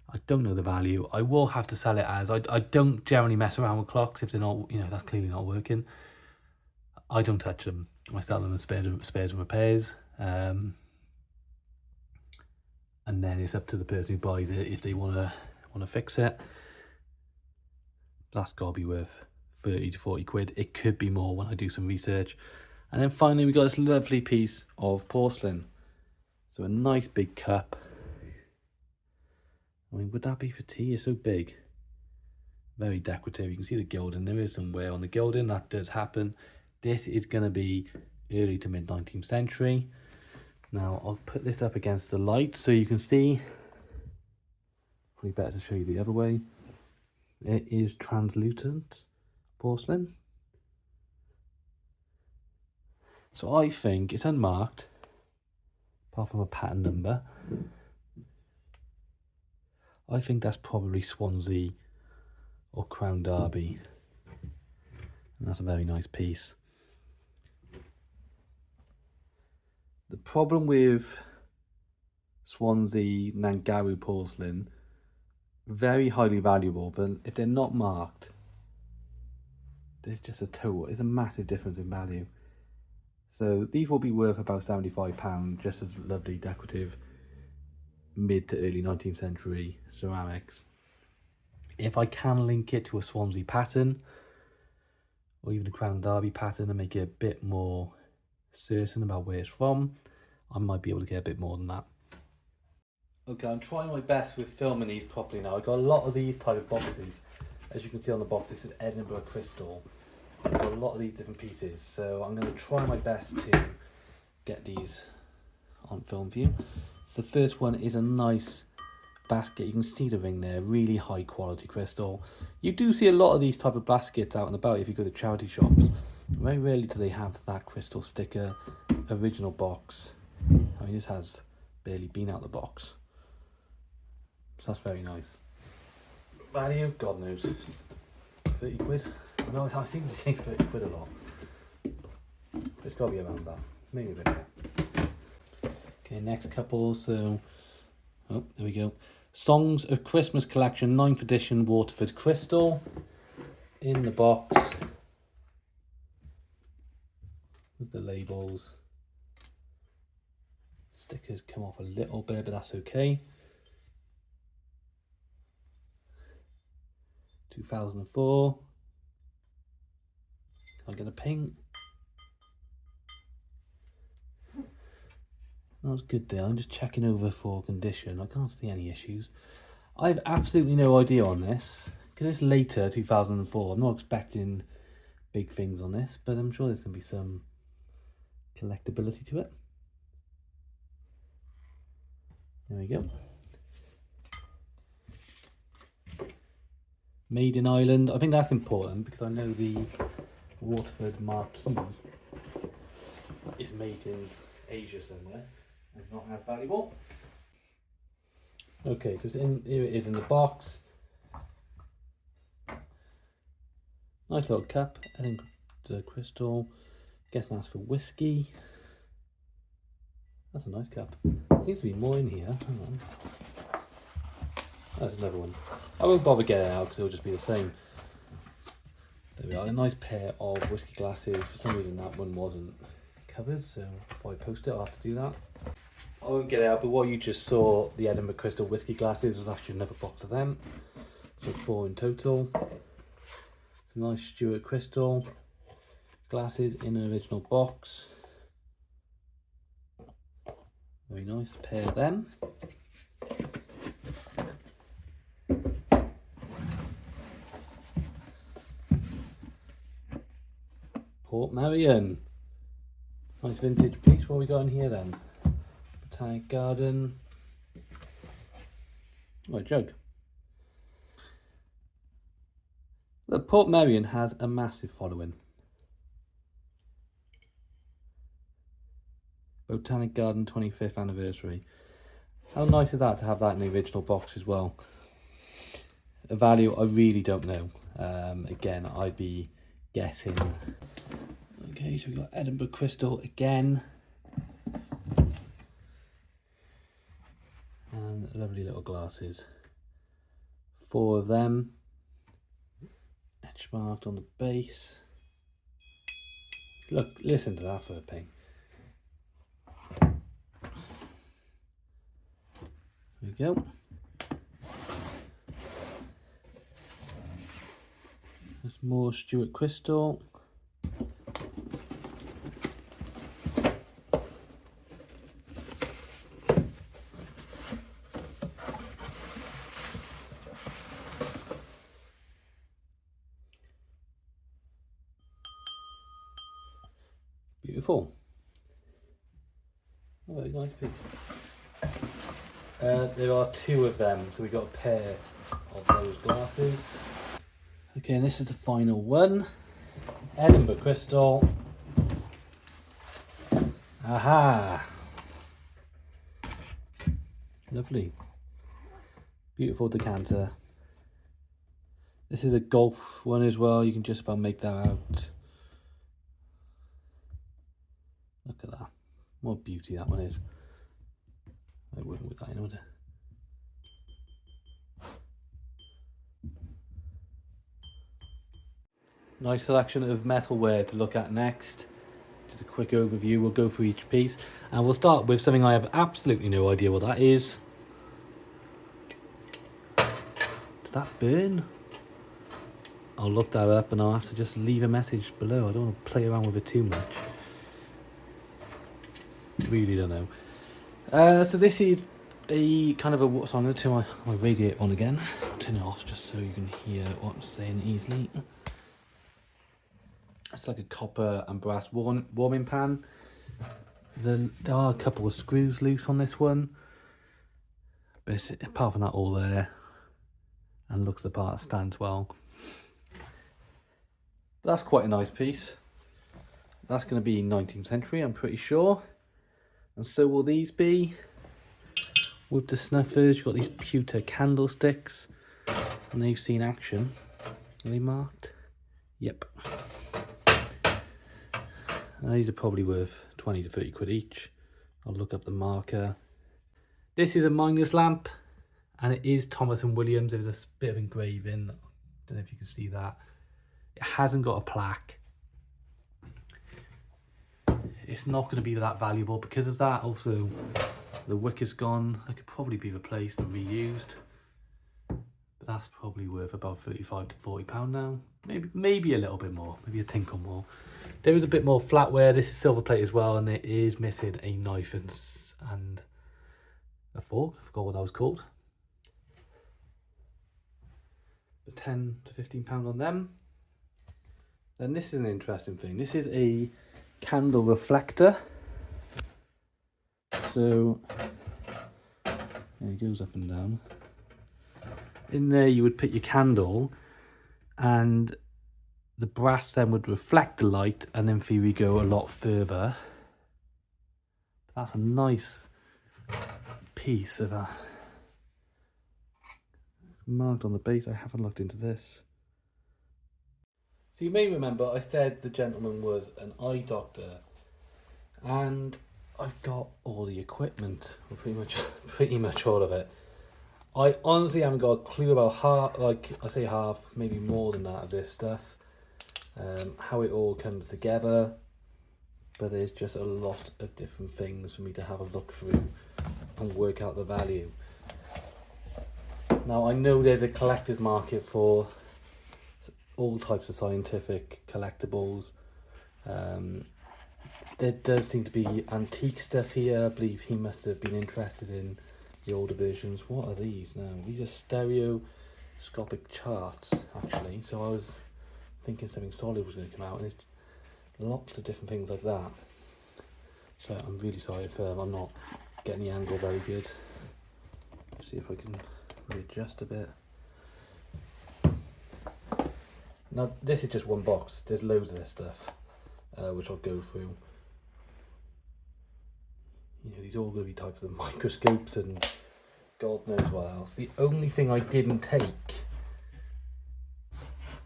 I don't know the value. I will have to sell it as. I don't generally mess around with clocks if they're not, that's clearly not working. I don't touch them. I sell them as spares and repairs. And then it's up to the person who buys it if they want to fix it. That's got to be worth 30 to 40 quid. It could be more when I do some research. And then finally we got this lovely piece of porcelain. So a nice big cup. I mean, would that be for tea? It's so big. Very decorative. You can see the gilding. There is some wear on the gilding. That does happen. This is going to be early to mid 19th century. Now I'll put this up against the light so you can see. Probably better to show you the other way. It is translucent porcelain. So I think it's unmarked, apart from a pattern number. I think that's probably Swansea or Crown Derby. And that's a very nice piece. The problem with Swansea Nangaru porcelain, very highly valuable, but if they're not marked, there's just it's a massive difference in value. So these will be worth about £75, just as lovely decorative mid to early 19th century ceramics. If I can link it to a Swansea pattern, or even a Crown Derby pattern, and make it a bit more certain about where it's from, I might be able to get a bit more than that. Okay, I'm trying my best with filming these properly now. I've got a lot of these type of boxes. As you can see on the box, this is Edinburgh Crystal. I've got a lot of these different pieces, so I'm going to try my best to get these on film for you. So the first one is a nice basket. You can see the ring there, really high quality crystal. You do see a lot of these type of baskets out and about if you go to charity shops. Very rarely do they have that crystal sticker, original box. I mean, this has barely been out of the box. So that's very nice. Value, God knows, 30 quid. I know I seem to say 30 quid a lot. It's got to be around that, maybe a bit more. Okay, next couple. So, oh, there we go. Songs of Christmas Collection, 9th edition, Waterford Crystal. In the box with the labels. Stickers come off a little bit, but that's okay. 2004. Can I get a ping? That was good there. I'm just checking over for condition. I can't see any issues. I have absolutely no idea on this, because it's later, 2004. I'm not expecting big things on this, but I'm sure there's going to be some collectability to it. There we go. Made in Ireland. I think that's important because I know the Waterford marquee is made in Asia somewhere. It's not as valuable. Okay, so here it is in the box. Nice little cup. I think the crystal. Guessing that's for whiskey. That's a nice cup. Seems to be more in here. Hang on. That's another one. I won't bother getting it out because it'll just be the same. There we are. A nice pair of whiskey glasses. For some reason that one wasn't covered, so if I post it I'll have to do that. I won't get it out, but what you just saw, the Edinburgh Crystal whiskey glasses, was actually another box of them. So 4 in total. Some nice Stuart Crystal glasses in an original box. Very nice pair of them. Portmeirion. Nice vintage piece. What have we got in here then? Botanic Garden. Oh, a jug. The Portmeirion has a massive following. Botanic Garden 25th anniversary. How nice is that to have that in the original box as well? A value I really don't know. Again, I'd be guessing. Okay, so we've got Edinburgh Crystal again. And lovely little glasses. 4 of them. Etch marked on the base. Look, listen to that for a ping. There we go. There's more Stuart Crystal. Beautiful. Oh, very nice piece. There are 2 of them, so we got a pair of those glasses. Okay, and this is the final one. Edinburgh Crystal. Aha! Lovely. Beautiful decanter. This is a golf one as well. You can just about make that out. Look at that. What beauty that one is. I wouldn't with that in order. Nice selection of metalware to look at next. Just a quick overview, we'll go through each piece. And we'll start with something I have absolutely no idea what that is. Does that burn? I'll look that up and I'll have to just leave a message below. I don't want to play around with it too much. Really don't know. So this is a kind of a... So I'm going to turn my radiator on again. I'll turn it off just so you can hear what I'm saying easily. It's like a copper and brass warming pan. Then there are a couple of screws loose on this one. But apart from that, all there. And looks the part, stands well. But that's quite a nice piece. That's going to be 19th century, I'm pretty sure. And so will these be. With the snuffers, you've got these pewter candlesticks. And they've seen action. Are they marked? Yep. These are probably worth 20 to 30 quid each. I'll look up the marker. This is a miner's lamp, and it is Thomas and Williams. There's a bit of engraving. I don't know if you can see that. It hasn't got a plaque. It's not going to be that valuable because of that. Also, the wick is gone. It could probably be replaced and reused. But that's probably worth about 35 to 40 pound now. Maybe a little bit more. Maybe a tinkle more. There is a bit more flatware. This is silver plate as well, and it is missing a knife and a fork. I forgot what that was called. But 10 to 15 pound on them. Then this is an interesting thing. This is a candle reflector. So it goes up and down. In there you would put your candle, and the brass then would reflect the light, and then for you go a lot further. That's a nice piece of a marked on the base. I haven't looked into this. So you may remember I said the gentleman was an eye doctor, and I've got all the equipment, pretty much all of it. I honestly haven't got a clue about half, like I say half, maybe more than that of this stuff. How it all comes together, but there's just a lot of different things for me to have a look through and work out the value. Now I know there's a collector's market for all types of scientific collectibles. There does seem to be antique stuff here. I believe he must have been interested in the older versions. What are these now? These are stereoscopic charts, actually. So I was thinking something solid was going to come out, and it's lots of different things like that. So I'm really sorry if I'm not getting the angle very good. Let's see if I can readjust a bit. Now this is just one box. There's loads of this stuff, which I'll go through. You know, these are all going to be types of microscopes and God knows what else. The only thing I didn't take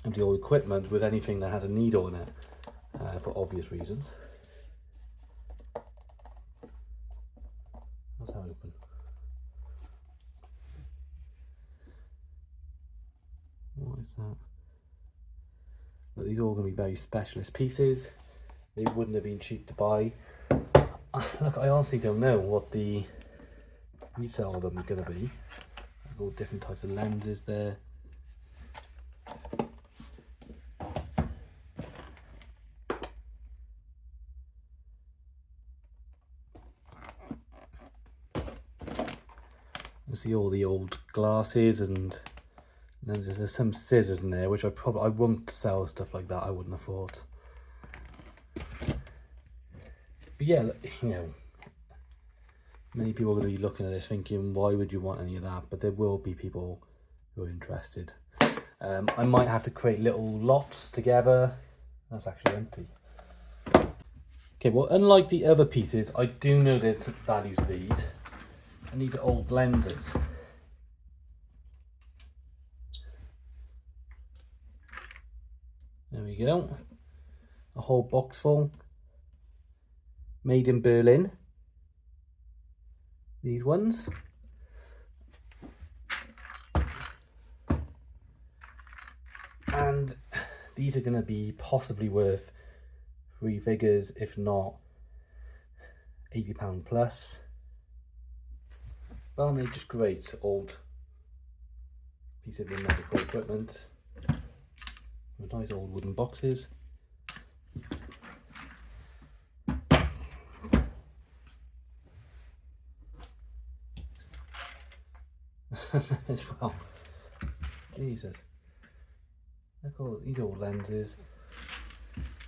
of the old equipment was anything that had a needle in it, for obvious reasons. What's that open? What is that? But these are all going to be very specialist pieces. They wouldn't have been cheap to buy. Look, I honestly don't know what the resale of them is going to be. All different types of lenses there. You see all the old glasses, and then there's some scissors in there, which I won't sell stuff like that. I wouldn't have thought. But yeah, you know, many people are going to be looking at this thinking, why would you want any of that? But there will be people who are interested. I might have to create little lots together. That's actually empty. Okay, well, unlike the other pieces, I do know there's value to these. And these are old lenses. There we go. A whole box full. Made in Berlin. These ones. And These are going to be possibly worth 3 figures, if not £80 plus. But aren't they just great old piece of medical equipment with nice old wooden boxes. As well. Jesus. Look at all these old lenses.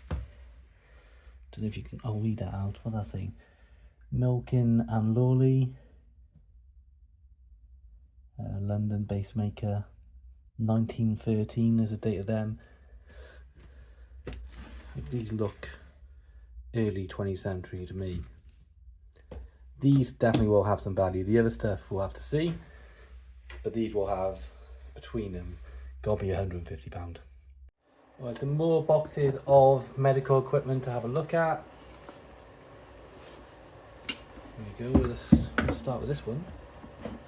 Don't know if you can. I'll read that out. What's that saying? Milkin and Lawley. London based maker. 1913 there's a date of them. These look early 20th century to me. These definitely will have some value. The other stuff we'll have to see. But these will have, between them, gotta be £150. Right, some more boxes of medical equipment to have a look at. There we go, let's start with this one.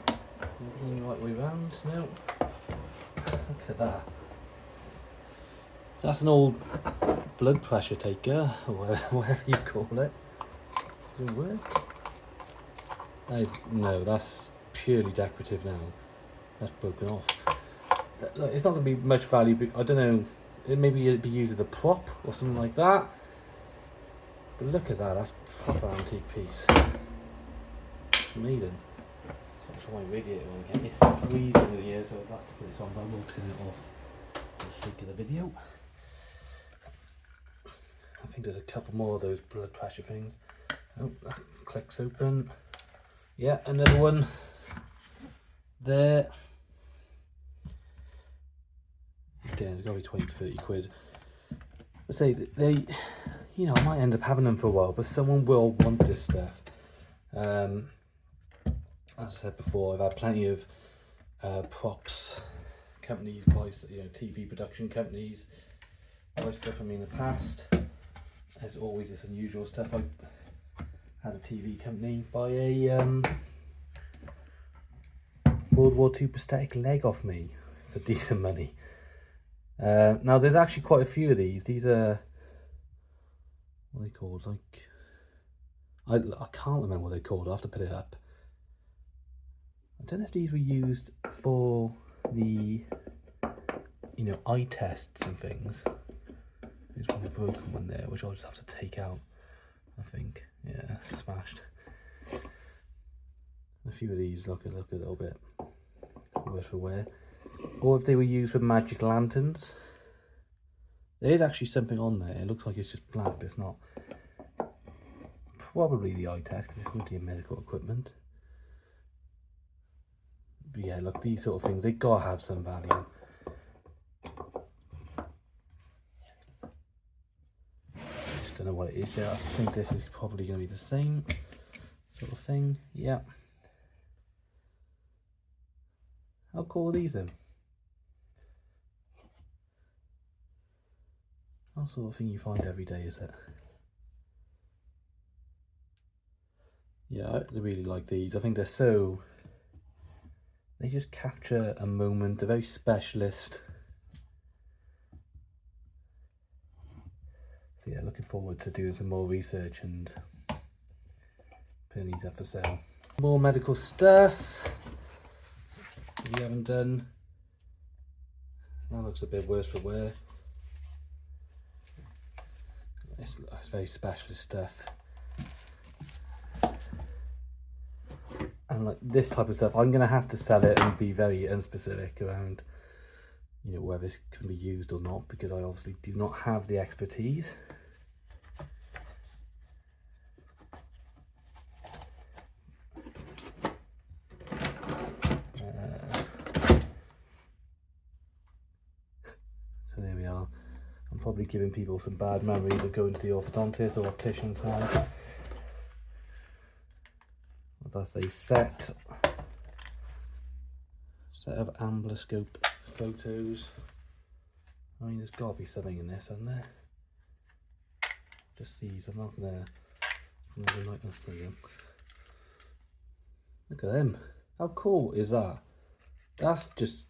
Looking the right way round, no. Look at that. So that's an old blood pressure taker, or whatever you call it. Does it work? That is, no, that's purely decorative now. That's broken off. Look, it's not going to be much value, but I don't know, maybe it'd be used as a prop or something like that. But look at that, that's a proper antique piece. It's amazing. So my radiator again. It's freezing in here, so I'd like to put this on, but I will turn it off for the sake of the video. I think there's a couple more of those blood pressure things. Oh, that clicks open. Yeah, another one there. Again, it's got to be 20 to 30 quid. I say they, you know, I might end up having them for a while, but someone will want this stuff. As I said before, I've had plenty of props companies, buys, you know, TV production companies, buy stuff from me in the past. There's always this unusual stuff. I had a TV company buy a World War II prosthetic leg off me for decent money. Now there's actually quite a few of these. These are, what are they called? Like, I can't remember what they're called. I have to put it up. I don't know if these were used for the, you know, eye tests and things. There's one broken one there, which I'll just have to take out, I think. Yeah, smashed. A few of these look a little bit worse for wear. Or if they were used for magic lanterns. There is actually something on there. It looks like it's just black, but it's not. Probably the eye test, because it's going to be medical equipment. But yeah, look, these sort of things, they gotta have some value. Just don't know what it is yet. I think this is probably going to be the same sort of thing. Yeah. How cool are these then? That sort of thing you find every day, is it? Yeah, I really like these. I think they're so... They just capture a moment, they're very specialist. So yeah, looking forward to doing some more research and putting these up for sale. More medical stuff we haven't done. That looks a bit worse for wear. It's very specialist stuff. And like this type of stuff, I'm going to have to sell it and be very unspecific around, you know, whether this can be used or not, because I obviously do not have the expertise. So there we are. I'm probably giving people some bad memories of going to the orthodontist or optician's now. That's a set of ambuloscope photos. I mean, there's got to be something in this, hasn't there? Just these. I'm not gonna. Look at them. How cool is that? That's just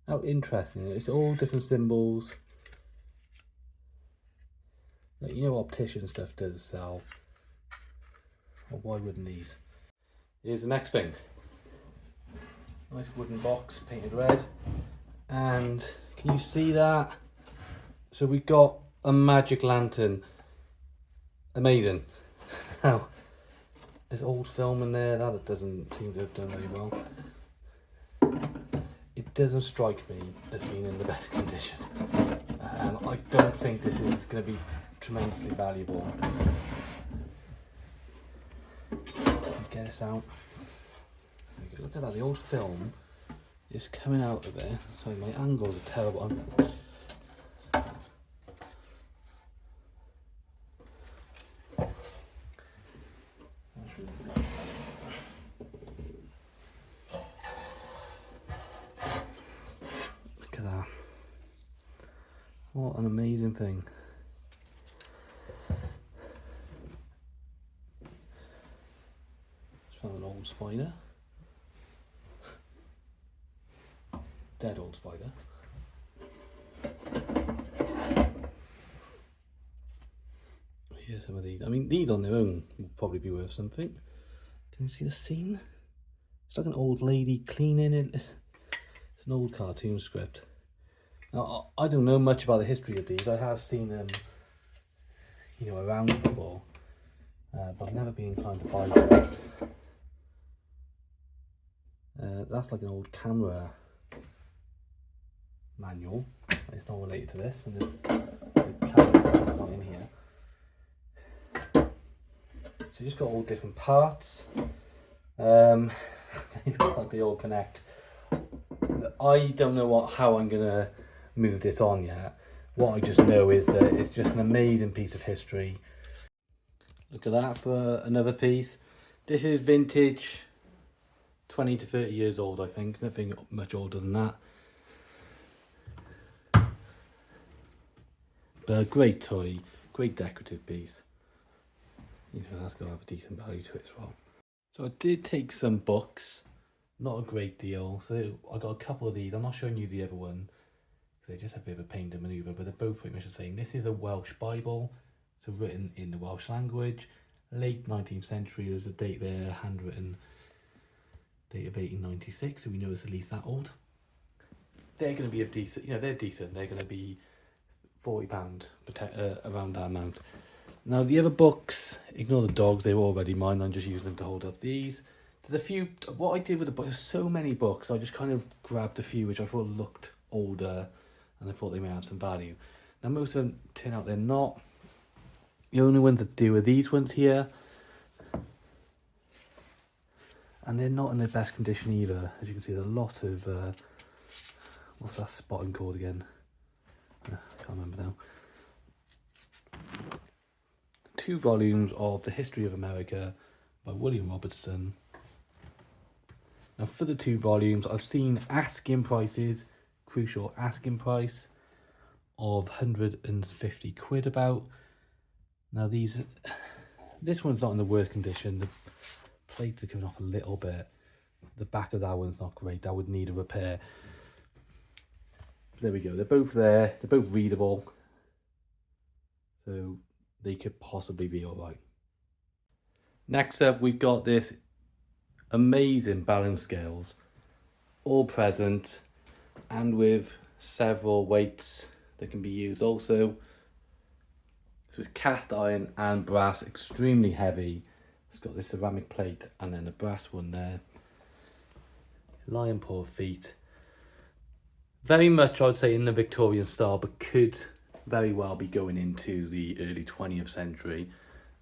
How interesting. It's all different symbols. Like, you know, optician stuff does sell. Well, why wouldn't these? Here's the next thing. Nice wooden box, painted red. And can you see that? So we got a magic lantern. Amazing. Now, there's old film in there. That doesn't seem to have done very well. It doesn't strike me as being in the best condition. I don't think this is going to be tremendously valuable. Let's get this out. Look at that, the old film is coming out of it. Sorry, my angles are terrible. Look at that. What an amazing thing. Just found an old spider. Dead old spider. Here's some of these. I mean, these on their own would probably be worth something. Can you see the scene? It's like an old lady cleaning it. It's an old cartoon script. Now, I don't know much about the history of these. I have seen them, you know, around before, but I've never been inclined to buy them. That's like an old camera manual. It's not related to this, and the camera's not in here. So you just got all different parts. They look like they all connect. I don't know how I'm gonna move this on yet. What I just know is that it's just an amazing piece of history. Look at that for another piece. This is vintage, 20 to 30 years old, I think. Nothing much older than that. But a great toy, great decorative piece. You know, that's got to have a decent value to it as well. So I did take some books, not a great deal. So I got a couple of these. I'm not showing you the other one, because they just have a bit of a pain to manoeuvre, but they're both pretty much the same. This is a Welsh Bible, so written in the Welsh language, late 19th century. There's a date there, handwritten, date of 1896, so we know it's at least that old. They're going to be of decent, you know, they're decent. They're going to be £40, around that amount. Now the other books, ignore the dogs, they were already mine. I'm just using them to hold up these. There's a few, what I did with the books, there's so many books, I just kind of grabbed a few which I thought looked older and I thought they may have some value. Now most of them turn out they're not. The only ones that do are these ones here. And they're not in their best condition either. As you can see, there's a lot of, what's that spotting called again? I can't remember now. 2 volumes of The History of America by William Robertson. Now for the 2 volumes, I've seen asking prices, crucial asking price, of 150 quid about. Now this one's not in the worst condition. The plates are coming off a little bit. The back of that one's not great. That would need a repair. There we go. They're both there. They're both readable. So they could possibly be alright. Next up, we've got this amazing balance scales, all present and with several weights that can be used also. So it's cast iron and brass, extremely heavy. It's got this ceramic plate and then a brass one there. Lion paw feet. Very much, I'd say, in the Victorian style, but could very well be going into the early 20th century.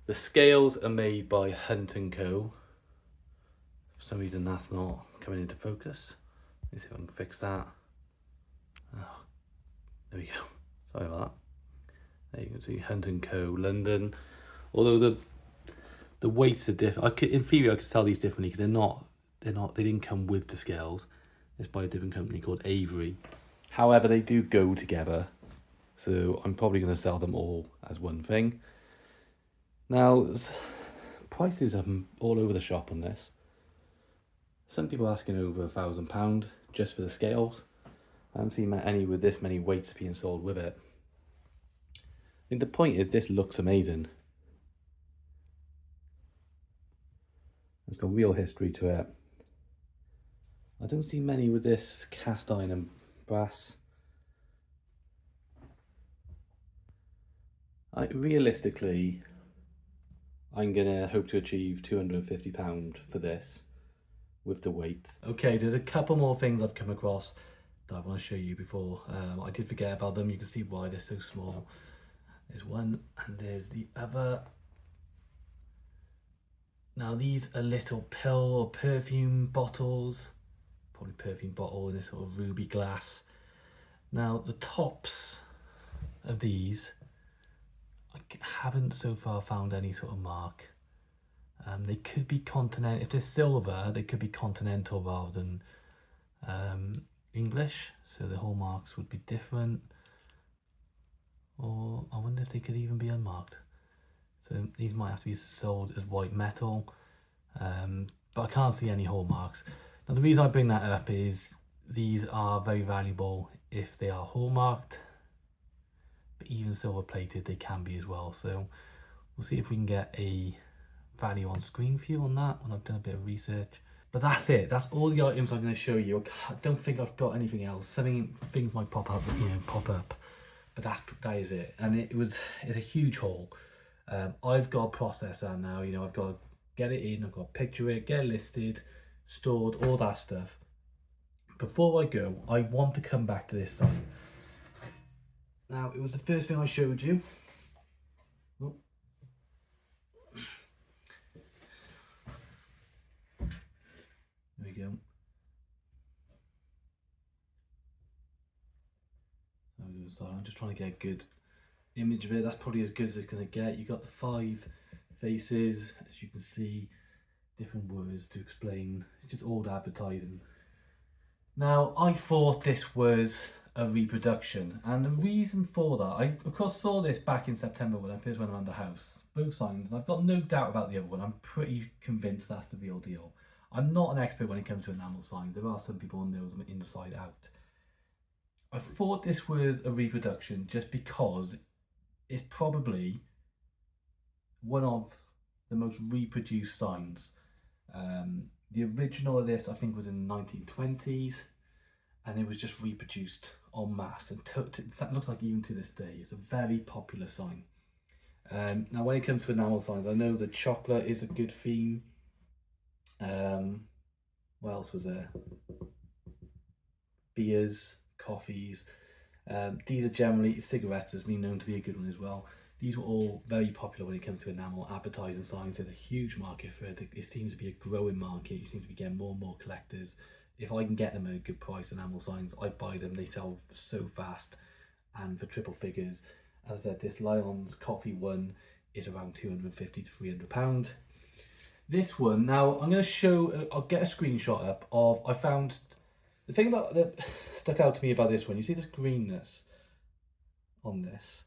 The scales are made by Hunt & Co. For some reason that's not coming into focus. Let me see if I can fix that. Oh, there we go. Sorry about that. There you can see Hunt & Co. London. Although the weights are different. In theory I could sell these differently because they didn't come with the scales. It's by a different company called Avery. However, they do go together. So I'm probably going to sell them all as one thing. Now, prices are all over the shop on this. Some people are asking over £1,000 just for the scales. I haven't seen any with this many weights being sold with it. I think the point is this looks amazing. It's got real history to it. I don't see many with this cast iron and brass. Realistically, I'm gonna hope to achieve £250 for this with the weights. Okay, there's a couple more things I've come across that I want to show you before. I did forget about them. You can see why they're so small. There's one and there's the other. Now these are little pill or perfume bottles, probably perfume bottle in this sort of ruby glass. Now the tops of these, I haven't so far found any sort of mark. They could be continental. If they're silver, they could be continental rather than English, so the hallmarks would be different. Or I wonder if they could even be unmarked. So these might have to be sold as white metal, but I can't see any hallmarks. Now the reason I bring that up is these are very valuable if they are hallmarked, but even silver plated they can be as well. So we'll see if we can get a value on screen for you on that when I've done a bit of research. But that's it. That's all the items I'm going to show you. I don't think I've got anything else. Things might pop up, but that is it. And it's a huge haul. I've got a processor now. I've got to get it in. I've got to picture it, get it listed, stored, all that stuff. Before I go, I want to come back to this sign. Now, it was the first thing I showed you. Oh. There we go. So I'm just trying to get a good image of it. That's probably as good as it's going to get. You got the 5 faces, as you can see, different words to explain. It's just old advertising. Now, I thought this was a reproduction, and the reason for that, I of course saw this back in September when I first went around the house. Both signs, and I've got no doubt about the other one. I'm pretty convinced that's the real deal. I'm not an expert when it comes to enamel signs. There are some people who know them inside out. I thought this was a reproduction just because it's probably one of the most reproduced signs. The original of this, I think, was in the 1920s, and it was just reproduced en masse. And it looks like even to this day, it's a very popular sign. Now, when it comes to enamel signs, I know the chocolate is a good theme. What else was there? Beers, coffees. These are generally cigarettes, has been known to be a good one as well. These were all very popular when it comes to enamel advertising signs. There's a huge market for it. It seems to be a growing market. You seem to be getting more and more collectors. If I can get them at a good price, enamel signs, I buy them. They sell so fast and for triple figures. As I said, this Lyons coffee one is around £250 to £300. This one, now I'm going to show, I'll get a screenshot up of, I found, the thing that stuck out to me about this one, you see this greenness on this?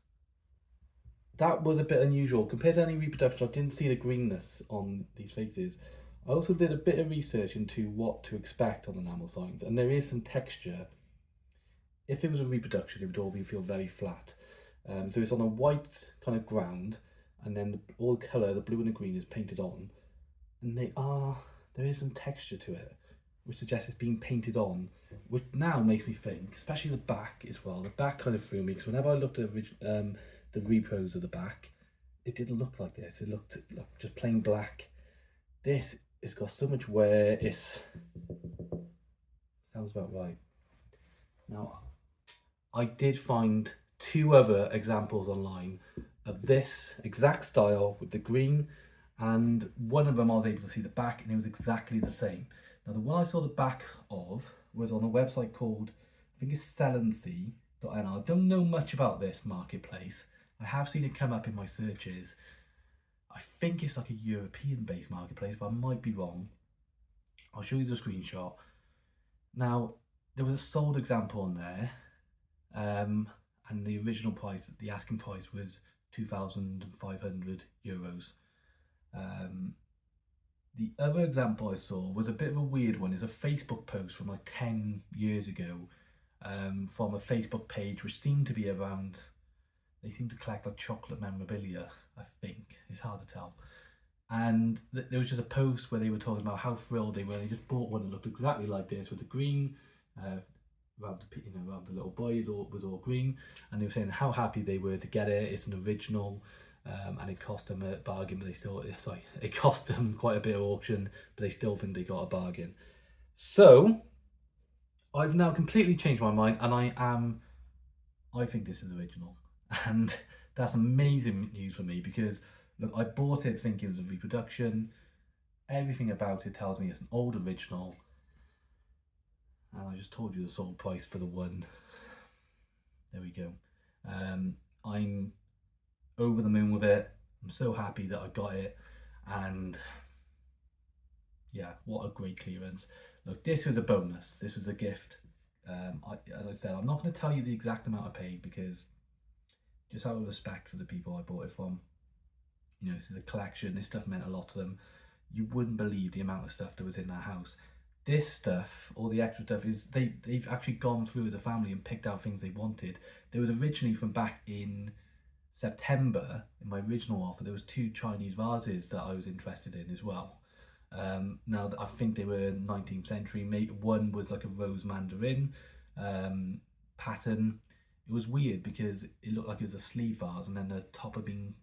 That was a bit unusual. Compared to any reproduction, I didn't see the greenness on these faces. I also did a bit of research into what to expect on enamel signs, and there is some texture. If it was a reproduction, it would all feel very flat. So it's on a white kind of ground, and then all the colour, the blue and the green, is painted on. And there is some texture to it, which suggests it's been painted on, which now makes me think, especially the back as well. The back kind of threw me, because whenever I looked at the repros of the back, it didn't look like this. It looked just plain black. This has got so much wear. Sounds about right. Now, I did find 2 other examples online of this exact style with the green, and one of them I was able to see the back, and it was exactly the same. Now, the one I saw the back of was on a website called, I think it's sellandsea.nl. I don't know much about this marketplace. I have seen it come up in my searches. I think it's like a European-based marketplace, but I might be wrong. I'll show you the screenshot. Now, there was a sold example on there, and the original price, the asking price, was €2,500. The other example I saw was a bit of a weird one. It's a Facebook post from like 10 years ago, from a Facebook page which seemed to be around, they seem to collect like chocolate memorabilia, I think. It's hard to tell. And there was just a post where they were talking about how thrilled they were. They just bought one that looked exactly like this with the green, around the little boy was all green, and they were saying how happy they were to get it. It's an original, and it cost them a bargain, but it cost them quite a bit of auction, but they still think they got a bargain. So I've now completely changed my mind, and I think this is original, and that's amazing news for me because look, I bought it thinking it was a reproduction. Everything about it tells me it's an old original. And I just told you the sold price for the one. There we go. I'm over the moon with it. I'm so happy that I got it. And yeah, what a great clearance. Look, this was a bonus. This was a gift. As I said, I'm not going to tell you the exact amount I paid because just out of respect for the people I bought it from. You know, this is a collection. This stuff meant a lot to them. You wouldn't believe the amount of stuff that was in that house. This stuff, all the extra stuff, is they've actually gone through as a family and picked out things they wanted. There was originally from back in September, in my original offer, there was 2 Chinese vases that I was interested in as well. Now I think they were 19th century. One was like a rose mandarin pattern. It was weird because it looked like it was a sleeve vase and then the top had been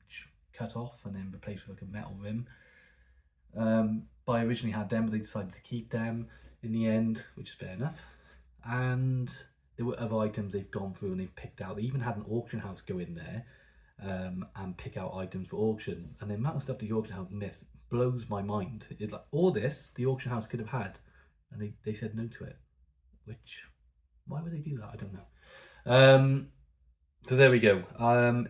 cut off and then replaced with like a metal rim. But I originally had them, but they decided to keep them in the end, which is fair enough. And there were other items they've gone through and they've picked out. They even had an auction house go in there and pick out items for auction. And the amount of stuff the auction house missed blows my mind. It's like all this the auction house could have had, and they said no to it. Which, why would they do that? I don't know. So there we go.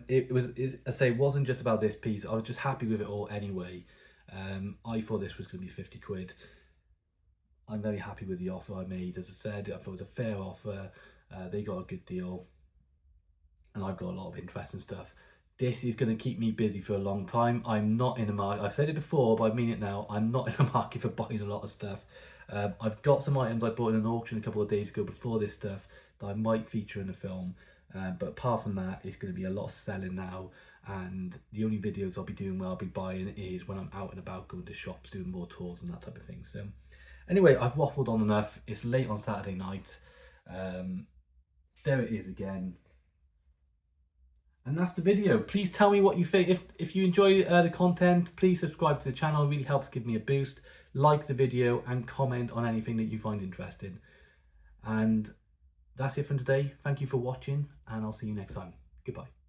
It wasn't just about this piece. I was just happy with it all anyway. I thought this was going to be 50 quid. I'm very happy with the offer I made. As I said, I thought it was a fair offer. They got a good deal, and I've got a lot of interest in stuff. This is going to keep me busy for a long time. I'm not in a market. I've said it before, but I mean it now. I'm not in a market for buying a lot of stuff. I've got some items I bought in an auction a couple of days ago before this stuff that I might feature in a film. But apart from that, it's going to be a lot of selling now, and the only videos I'll be doing where I'll be buying is when I'm out and about going to shops, doing more tours and that type of thing. So anyway, I've waffled on enough. It's late on Saturday night. There it is again. And that's the video. Please tell me what you think. If you enjoy the content, please subscribe to the channel. It really helps give me a boost. Like the video and comment on anything that you find interesting. And that's it from today. Thank you for watching, and I'll see you next time. Goodbye.